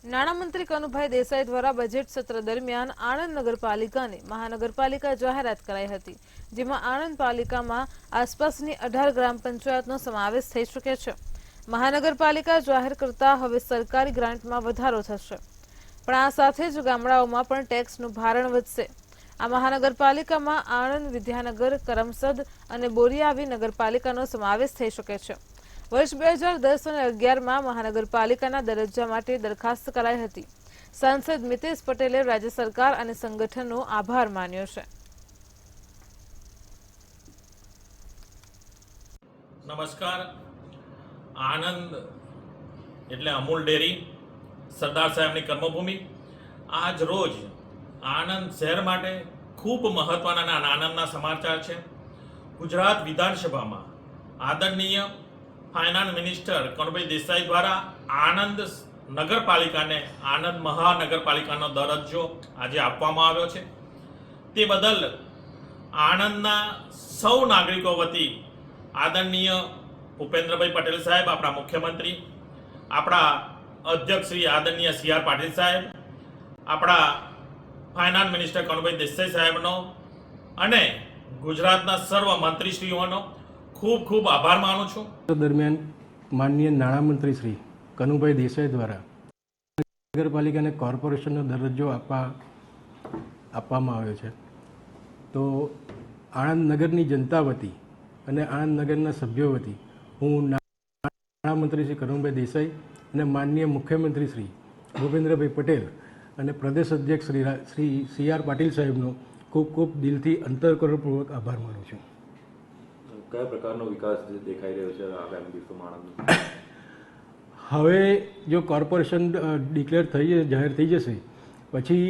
નાણામંત્રી કનુભાઈ દેસાઈ દ્વારા બજેટ સત્ર દરમિયાન આણંદ નગરપાલિકાને મહાનગરપાલિકા જાહેરાત કરાઈ હતી, જેમાં આણંદ પાલિકામાં આસપાસની 18 ગ્રામ પંચાયતનો સમાવેશ થઈ શકે છે. મહાનગરપાલિકા જાહેર કરતા હવે સરકારી ગ્રાન્ટમાં વધારો થશે, પણ આ સાથે જ ગામડાઓમાં પણ ટેક્સનું ભારણ વધશે. આ મહાનગરપાલિકામાં આણંદ, વિદ્યાનગર, કરમસદ અને બોરીઆવી નગરપાલિકાનો સમાવેશ થઈ શકે છે. વર્ષ 2010 અને 2011માં મહાનગરપાલિકાના દરજ્જા માટે દરખાસ્ત કરાઈ હતી. સાંસદ મિતેશ પટેલે રાજ્ય સરકાર અને સંગઠનનો આભાર માન્યો છે. નમસ્કાર. આણંદ એટલે અમૂલ ડેરી, સરદાર સાહેબની કર્મભૂમિ. આજ રોજ આણંદ શહેર માટે ખૂબ મહત્વના અને આનંદના સમાચાર છે. ગુજરાત વિધાનસભામાં આદરણીય ફાઇનાન્સ મિનિસ્ટર કનુભાઈ દેસાઈ દ્વારા આણંદ નગરપાલિકાને આણંદ મહાનગરપાલિકાનો દરજ્જો આજે આપવામાં આવ્યો છે. તે બદલ આણંદના સૌ નાગરિકો વતી આદરણીય ભૂપેન્દ્રભાઈ પટેલ સાહેબ, આપણા મુખ્યમંત્રી, આપણા અધ્યક્ષ શ્રી આદરણીય CR પાટીલ સાહેબ, આપણા ફાઇનાન્સ મિનિસ્ટર કનુભાઈ દેસાઈ સાહેબનો અને ગુજરાતના સર્વ મંત્રીશ્રીઓનો ખૂબ ખૂબ આભાર માનું છું. દરમિયાન માનનીય નાણામંત્રી શ્રી કનુભાઈ દેસાઈ દ્વારા નગરપાલિકાને કોર્પોરેશનનો દરજ્જો આપવામાં આવ્યો છે. તો આણંદ નગરની જનતા વતી અને આણંદ નગરના સભ્યો વતી હું નાણામંત્રી શ્રી કનુભાઈ દેસાઈ અને માનનીય મુખ્યમંત્રી શ્રી ભૂપેન્દ્રભાઈ પટેલ અને પ્રદેશ અધ્યક્ષ શ્રી CR પાટીલ સાહેબનો ખૂબ ખૂબ દિલથી અંતઃકરણપૂર્વક આભાર માનું છું. કયા પ્રકારનો વિકાસ દેખાઈ રહ્યો છે આગામી દિવસોમાં આણંદમાં? હવે જો કોર્પોરેશન ડિક્લેર જાહેર થઈ જશે પછી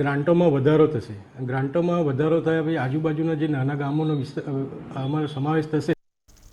ગ્રાન્ટોમાં વધારો થશે. ગ્રાન્ટોમાં વધારો થયા પછી આજુબાજુના જે નાના ગામોનો આમાં સમાવેશ થશે